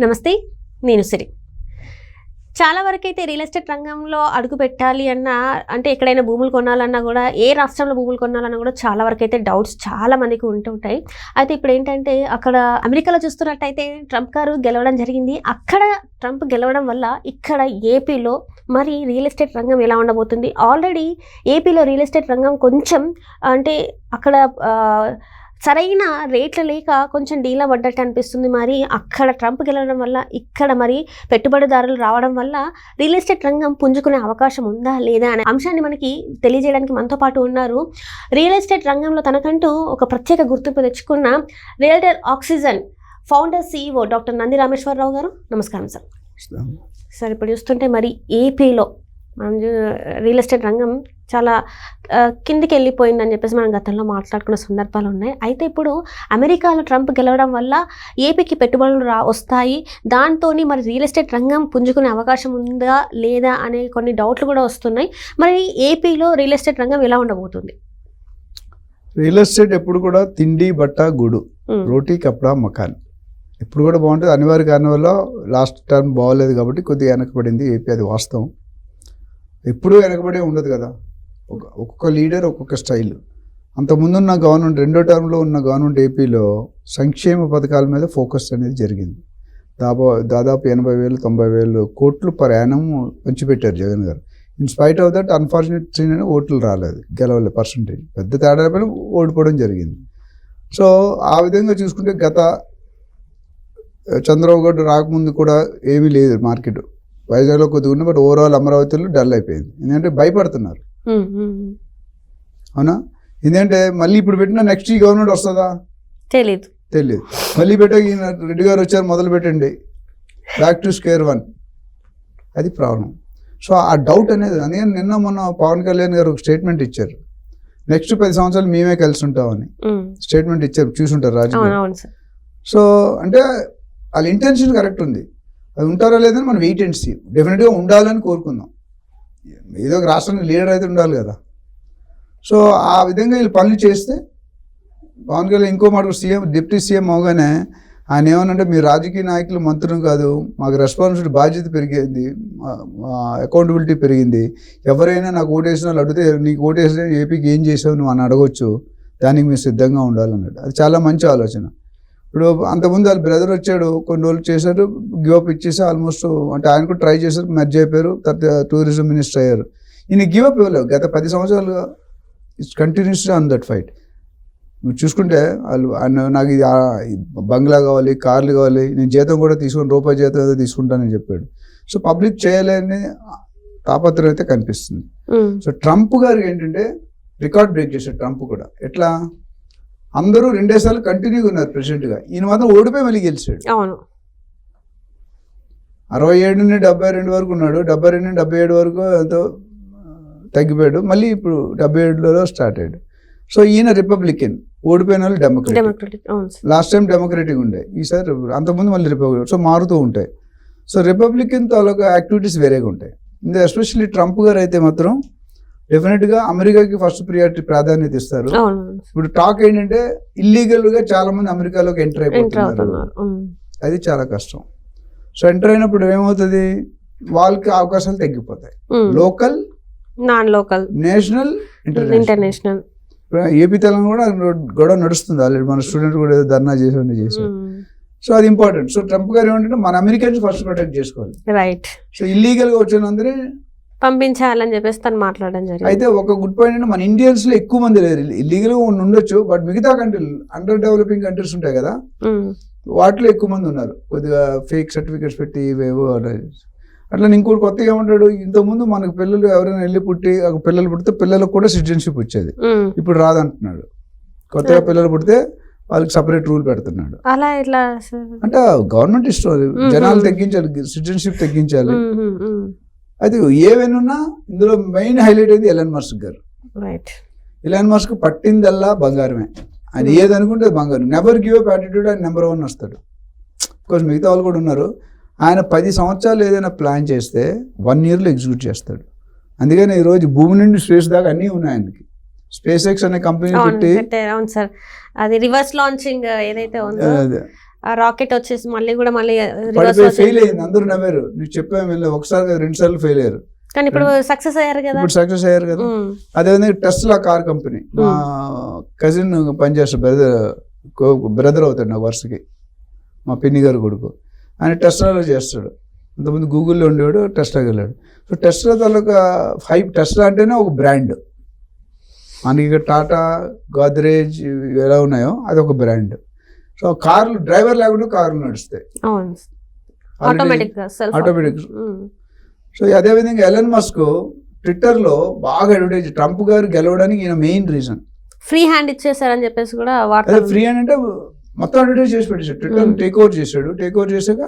నమస్తే, నేను సిరి. చాలా వరకైతే రియల్ ఎస్టేట్ రంగంలో అడుగు పెట్టాలి అన్నా, అంటే ఎక్కడైనా భూములు కొనాలన్నా కూడా, ఏ రాష్ట్రంలో భూములు కొనాలన్నా కూడా చాలా వరకైతే డౌట్స్ చాలా మందికి ఉంటుంటాయి. అయితే ఇప్పుడు ఏంటంటే, అక్కడ అమెరికాలో చూస్తున్నట్టయితే ట్రంప్ గారు గెలవడం జరిగింది. అక్కడ ట్రంప్ గెలవడం వల్ల ఇక్కడ ఏపీలో మరి రియల్ ఎస్టేట్ రంగం ఎలా ఉండబోతుంది? ఆల్రెడీ ఏపీలో రియల్ ఎస్టేట్ రంగం కొంచెం అంటే అక్కడ సరైన రేట్లు లేక కొంచెం డీలా పడ్డట్టు అనిపిస్తుంది. మరి అక్కడ ట్రంప్ గెలవడం వల్ల ఇక్కడ మరి పెట్టుబడిదారులు రావడం వల్ల రియల్ ఎస్టేట్ రంగం పుంజుకునే అవకాశం ఉందా లేదా అనే అంశాన్ని మనకి తెలియజేయడానికి మనతో పాటు ఉన్నారు. రియల్ ఎస్టేట్ రంగంలో తనకంటూ ఒక ప్రత్యేక గుర్తింపు తెచ్చుకున్న realtor oxygen founder CEO doctor Nandi Rameshwar Rao గారు. నమస్కారం సార్. సార్, ఇప్పుడు చూస్తుంటే మరి ఏపీలో మనం రియల్ ఎస్టేట్ రంగం చాలా కిందికి వెళ్ళిపోయిందని చెప్పేసి మనం గతంలో మాట్లాడుకున్న సందర్భాలు ఉన్నాయి. అయితే ఇప్పుడు అమెరికాలో ట్రంప్ గెలవడం వల్ల ఏపీకి పెట్టుబడులు వస్తాయి. దాంతో మరి రియల్ ఎస్టేట్ రంగం పుంజుకునే అవకాశం ఉందా లేదా అనే కొన్ని డౌట్లు కూడా వస్తున్నాయి. మరి ఏపీలో రియల్ ఎస్టేట్ రంగం ఎలా ఉండబోతుంది? రియల్ ఎస్టేట్ ఎప్పుడు కూడా తిండి బట్ట గుడు, రోటీ కప్డా మకాన్ ఎప్పుడు కూడా బాగుంటుంది. అనివార్య కారణం వల్ల లాస్ట్ టర్మ్ బాగోలేదు కాబట్టి కొద్దిగా వెనకబడింది ఏపీ, అది వాస్తవం. ఎప్పుడూ వెనకబడే ఉండదు కదా, ఒక్కొక్క లీడర్ ఒక్కొక్క స్టైల్. అంతకుముందున్న గవర్నమెంట్, రెండో టర్మ్లో ఉన్న గవర్నమెంట్ ఏపీలో సంక్షేమ పథకాల మీద ఫోకస్ అనేది జరిగింది. దాదాపు 80,000-90,000 కోట్లు పర్ యానం పంచిపెట్టారు జగన్ గారు. In spite of that unfortunate ఓట్లు రాలేదు, గెలవలేదు, పర్సంటేజ్ పెద్ద తేడా పైన ఓడిపోవడం జరిగింది. సో ఆ విధంగా చూసుకుంటే గత చంద్రబాబు గారు రాకముందు కూడా ఏమీ లేదు మార్కెట్. వైజాగ్లో కొద్దిగా ఉంది, బట్ ఓవరాల్ అమరావతిలో డల్ అయిపోయింది. ఎందుకంటే భయపడుతున్నారు. అవునా? ఎందుకంటే మళ్ళీ ఇప్పుడు పెట్టిన నెక్స్ట్ ఈ గవర్నమెంట్ వస్తుందా తెలియదు. మళ్ళీ ఈయన రెడ్డి గారు వచ్చారు, మొదలు పెట్టండి, బ్యాక్ టు స్క్వేర్ వన్. అది ప్రాబ్లం. సో ఆ డౌట్ అనేది, అందుకని నిన్న మొన్న పవన్ కళ్యాణ్ గారు ఒక స్టేట్మెంట్ ఇచ్చారు, నెక్స్ట్ 10 సంవత్సరాలు మేమే కలిసి ఉంటామని స్టేట్మెంట్ ఇచ్చారు. చూసుంటారు రాజకీయ. సో అంటే వాళ్ళ ఇంటెన్షన్ కరెక్ట్ ఉంది. అది ఉంటారా లేదని మనం వెయిట్ అండ్ సీ. డెఫినెట్గా ఉండాలని కోరుకుందాం. ఏదో ఒక రాష్ట్రానికి లీడర్ అయితే ఉండాలి కదా. సో ఆ విధంగా వీళ్ళు పనులు చేస్తే పవన్ కళ్యాణ్ ఇంకో మాట, డిప్యూటీ సీఎం అవగానే ఆయన ఏమనంటే, మీరు రాజకీయ నాయకులు మంత్రులు కాదు, మాకు రెస్పాన్సిబిలిటీ బాధ్యత పెరిగింది, అకౌంటబిలిటీ పెరిగింది. ఎవరైనా నాకు ఓటేసిన వాళ్ళు అడిగితే, నీకు ఓటేసిన ఏపీకి ఏం చేసావు నువ్వు అని అడగొచ్చు, దానికి మీరు సిద్ధంగా ఉండాలన్నాడు. అది చాలా మంచి ఆలోచన. ఇప్పుడు అంతకుముందు వాళ్ళ బ్రదర్ వచ్చాడు, కొన్ని రోజులు చేశారు, గివప్ ఇచ్చేసి ఆల్మోస్ట్, అంటే ఆయన కూడా ట్రై చేశారు, మెర్జ్ అయిపోయారు, తర్వాత టూరిజం మినిస్టర్ అయ్యారు. ఈయన గివప్ ఇవ్వలేవు. గత 10 సంవత్సరాలుగా it's continuously on that fight. నువ్వు చూసుకుంటే వాళ్ళు నాకు ఇది బంగ్లా కావాలి, కార్లు కావాలి, నేను జీతం కూడా తీసుకొని రూపాయి జీతం ఏదో తీసుకుంటానని చెప్పాడు. సో పబ్లిక్ చేయాలని తాపత్రయం అయితే కనిపిస్తుంది. సో ట్రంప్ గారు ఏంటంటే రికార్డ్ బ్రేక్ చేశాడు. ట్రంప్ కూడా ఎట్లా, అందరూ 2 సార్లు కంటిన్యూగా ఉన్నారు ప్రెసిడెంట్గా, ఈయన మాత్రం ఓడిపోయి మళ్ళీ గెలిచాడు. 67 నుండి 72 వరకు ఉన్నాడు, 72 నుండి 77 వరకు ఎంతో తగ్గిపోయాడు, మళ్ళీ ఇప్పుడు 77లో స్టార్ట్ అయ్యాడు. సో ఈయన రిపబ్లికన్, ఓడిపోయిన వాళ్ళు డెమోక్రటిక్. లాస్ట్ టైం డెమోక్రటిక్ ఉండే, ఈసారి అంతకుముందు మళ్ళీ రిపబ్లిక్. సో మారుతూ ఉంటాయి. సో రిపబ్లికన్ తాలూకా యాక్టివిటీస్ వేరేగా ఉంటాయి. ఇంకా ఎస్పెషల్లీ ట్రంప్ గారు అయితే మాత్రం డెఫినెట్గా అమెరికాకి ఫస్ట్ ప్రియారిటీ ప్రాధాన్యత ఇస్తారు. ఇప్పుడు టాక్ ఏంటంటే, ఇల్లీగల్గా చాలా మంది అమెరికాలోకి ఎంటర్ అయిపోతున్నారు. అది చాలా కష్టం. సో ఎంటర్ అయినప్పుడు ఏమవుతుంది, వాళ్ళకి అవకాశాలు తగ్గిపోతాయి. Local, non local, national, international. AP Telangana కూడా గొడవ నడుస్తుంది ఆల్రెడీ. మన స్టూడెంట్ కూడా ఏదో ధర్నా చేశారు. సో అది ఇంపార్టెంట్. సో ట్రంప్ గారు ఏమంటే, మన అమెరికన్స్ ఫస్ట్ ప్రొటెక్ట్ చేసుకోవాలి. రైట్. సో ఇల్లీగల్గా వచ్చినందరే పంపించాలని చెప్పేసి తను మాట్లాడడం జరిగింది. అయితే ఒక గుడ్ పాయింట్ అంటే, మన ఇండియన్స్ లో ఎక్కువ మంది లేరు, ఇల్లీగల్గా ఉండొచ్చు, బట్ మిగతా కంట్రీలు, అండర్ డెవలపింగ్ కంట్రీస్ ఉంటాయి కదా, వాటిలో ఎక్కువ మంది ఉన్నారు. కొద్దిగా ఫేక్ సర్టిఫికేట్స్ పెట్టి ఇవేవో అట్లా. ఇంకోటి కొత్తగా ఏమంటాడు, ఇంతకుముందు మనకు పిల్లలు ఎవరైనా వెళ్ళి పిల్లలు పుడితే పిల్లలకు కూడా సిటిజన్షిప్ వచ్చేది, ఇప్పుడు రాదంటున్నాడు. కొత్తగా పిల్లలు పుడితే వాళ్ళకి సపరేట్ రూల్ పెడుతున్నాడు. అలా ఇట్లా అంటే గవర్నమెంట్ ఇష్టం, జనాలు తగ్గించాలి, సిటిజన్షిప్ తగ్గించాలి. అయితే ఏవైనా ఇందులో మెయిన్ హైలైట్ అయింది ఎలాన్ మస్క్ గారు. ఎలాన్ మస్క్ పట్టిందల్లా బంగారమే. ఆయన ఏదనుకుంటే బంగారం. నెవర్ గివ్ అప్ యాటిట్యూడ్, ఆయన నెంబర్ 1 వస్తాడు. బికాజ్ మిగతా వాళ్ళు కూడా ఉన్నారు. ఆయన 10 సంవత్సరాలు ఏదైనా ప్లాన్ చేస్తే 1 yearలో ఎగ్జిక్యూట్ చేస్తాడు. అందుకని ఈరోజు భూమి నుండి స్పేస్ దాకా అన్నీ ఉన్నాయి ఆయనకి. SpaceX అనే కంపెనీ పెట్టి, అవును సార్, అది రివర్స్ లాంచింగ్ ఏదైతే ఉందో ఆ రాకెట్ వచ్చేసి మళ్ళీ పడిపోయి ఫెయిల్ అయింది, అందరూ నవ్వారు. నువ్వు చెప్పాము ఒకసారి 2 సార్లు ఫెయిల్ అయ్యారు, కానీ ఇప్పుడు సక్సెస్ అయ్యారు కదా. ఇప్పుడు సక్సెస్ అయ్యారు కదా. అదేవిధంగా టెస్లా కార్ కంపెనీ, మా కజిన్ పనిచేస్తారు, బ్రదర్ అవుతాడు నా వరుసకి, మా పిన్ని గారు కొడుకు. ఆయన టెస్లాలో చేస్తాడు. ఇంతకుముందు గూగుల్లో ఉండేవాడు, టెస్లాకి వెళ్ళాడు. సో టెస్లా తాలూకా టెస్లా అంటేనే ఒక బ్రాండ్. మనకి ఇక్కడ టాటా, గోద్రేజ్ ఎలా ఉన్నాయో అది ఒక బ్రాండ్. సో కార్లు డ్రైవర్ లేకుండా కార్లు నడుస్తాయి ఆటోమేటిక్. సో అదేవిధంగా ఎలన్ మస్క్ ట్విట్టర్లో బాగా అడ్వర్టైజ్, ట్రంప్ గారు గెలవడానికి ఈయన మెయిన్ రీజన్. ఫ్రీ హ్యాండ్ ఇచ్చేసారని చెప్పేసి కూడా ఫ్రీ హ్యాండ్ అంటే మొత్తం అడ్వర్టైజ్ చేసి పెట్టేశాడు. ట్విట్టర్ టేక్ ఓవర్ చేశాడు. టేక్ ఓవర్ చేశాక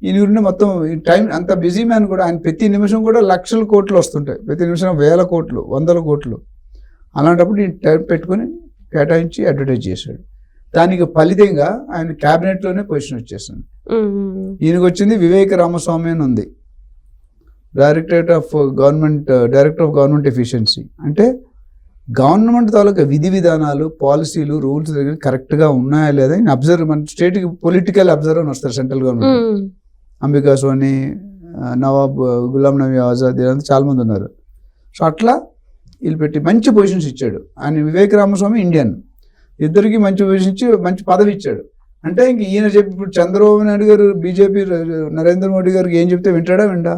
ఈయన గురించి మొత్తం టైం అంత బిజీ మ్యాన్ కూడా, ఆయన ప్రతి నిమిషం కూడా లక్షల కోట్లు వస్తుంటాయి, ప్రతి నిమిషం 1000 కోట్లు 100 కోట్లు. అలాంటప్పుడు ఈ టైం పెట్టుకొని కేటాయించి అడ్వర్టైజ్ చేశాడు. దానికి ఫలితంగా ఆయన క్యాబినెట్లోనే పొజిషన్ వచ్చేసింది. ఈయనకు వచ్చింది వివేక రామస్వామి అని ఉంది, డైరెక్టర్ ఆఫ్ గవర్నమెంట్ ఎఫిషియన్సీ. అంటే గవర్నమెంట్ తాలూకా విధి విధానాలు, పాలసీలు, రూల్స్ దగ్గర కరెక్ట్గా ఉన్నాయా లేదా అని అబ్జర్వ్, మన స్టేట్కి పొలిటికల్ అబ్జర్వర్ అని వస్తారు సెంట్రల్ గవర్నమెంట్. అంబికా సోని, నవాబ్, గులాం నబీ ఆజాద్, ఇదంతా చాలామంది ఉన్నారు. సో అట్లా వీళ్ళు పెట్టి మంచి పొజిషన్స్ ఇచ్చాడు. ఆయన వివేక్ రామస్వామి ఇండియన్, ఇద్దరికి మంచి పొజిషన్ ఇచ్చి మంచి పదవి ఇచ్చాడు. అంటే ఇంక ఈయన చెప్పి ఇప్పుడు చంద్రబాబు నాయుడు గారు, బీజేపీ నరేంద్ర మోడీ గారికి ఏం చెప్తే వింటా.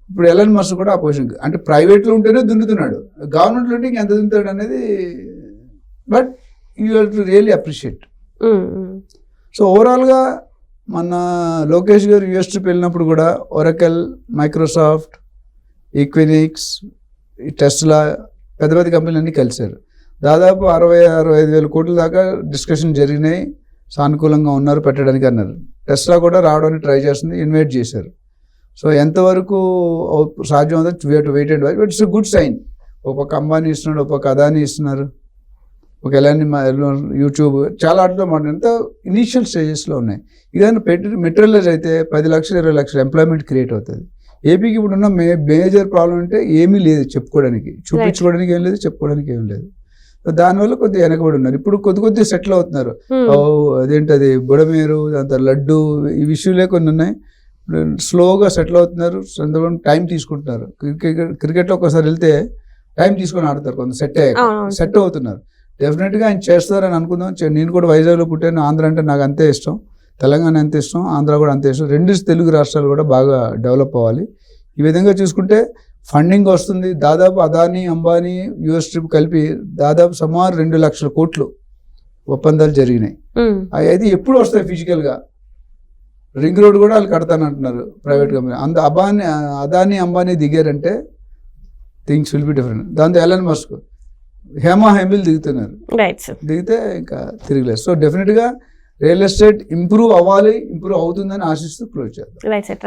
ఇప్పుడు ఎలన్ మస్క్ కూడా ఆ పొజిషన్, అంటే ప్రైవేట్లో ఉంటేనే దున్నుతున్నాడు, గవర్నమెంట్లో ఉంటే ఇంకెంత దున్నుతాడు అనేది. But you have to really appreciate. So ఓవరాల్గా మన లోకేష్ గారు యూఎస్ ట్రిప్ వెళ్ళినప్పుడు కూడా ఒరాకిల్, మైక్రోసాఫ్ట్, ఈక్వినిక్స్, టెస్లా, పెద్ద పెద్ద కంపెనీలు అన్నీ కలిశారు. దాదాపు 60-65 వేల కోట్ల దాకా డిస్కషన్ జరిగినాయి, సానుకూలంగా ఉన్నారు పెట్టడానికి అన్నారు. టెస్లా కూడా రావడానికి ట్రై చేస్తుంది, ఇన్వైట్ చేశారు. సో ఎంతవరకు సాధ్యం అవుతుంది, we have to wait and watch. But it's good sign. ఒక పక్క అంబానీ ఇస్తున్నాడు, ఒక పక్క అదానీ ఇస్తున్నారు, ఒక ఎలాని యూట్యూబ్, చాలా ఆటలో మాట ఎంత ఇనీషియల్ స్టేజెస్లో ఉన్నాయి. ఇదైనా మెటీరియలైజ్ అయితే 10 లక్షలు 20 లక్షలు ఎంప్లాయ్మెంట్ క్రియేట్ అవుతుంది. ఏపీకి ఇప్పుడున్న మేజర్ ప్రాబ్లం అంటే ఏమీ లేదు చెప్పుకోవడానికి, చూపించుకోవడానికి ఏం లేదు, చెప్పుకోవడానికి ఏం లేదు. దానివల్ల కొద్దిగా వెనకబడి ఉన్నారు. ఇప్పుడు కొద్ది సెటిల్ అవుతున్నారు. అదేంటది బుడమేరు, దాంతో లడ్డు, ఈ విషయాలే కొన్ని ఉన్నాయి. స్లోగా సెటిల్ అవుతున్నారు, టైం తీసుకుంటున్నారు. క్రికెట్లో ఒకసారి వెళ్తే టైం తీసుకొని ఆడతారు, కొంత సెట్ అవుతున్నారు. డెఫినెట్గా ఆయన చేస్తారని అనుకుందాం. నేను కూడా వైజాగ్లో పుట్టాను. ఆంధ్ర అంటే నాకు అంతే ఇష్టం, తెలంగాణ అంతే ఇష్టం, ఆంధ్ర కూడా అంతే ఇష్టం. 2 తెలుగు రాష్ట్రాలు కూడా బాగా డెవలప్ అవ్వాలి. ఈ విధంగా చూసుకుంటే ఫండింగ్ వస్తుంది. దాదాపు అదానీ, అంబానీ, యూఎస్ ట్రిప్ కలిపి దాదాపు సుమారు 2 లక్షల కోట్లు ఒప్పందాలు జరిగినాయి. అవి అయితే ఎప్పుడు వస్తాయి ఫిజికల్గా? రింగ్ రోడ్ కూడా వాళ్ళు కడతానంటున్నారు ప్రైవేట్ కంపెనీ. అదానీ, అంబానీ దిగారంటే థింగ్స్ విల్ బి డిఫరెంట్. దాంతో ఎలన్ మస్క్, హేమీలు దిగుతున్నారు. దిగితే ఇంకా తిరగలేదు. సో డెఫినెట్గా రియల్ ఎస్టేట్ ఇంప్రూవ్ అవుతుందని ఆశిస్తూ క్లోజ్ చేద్దాం.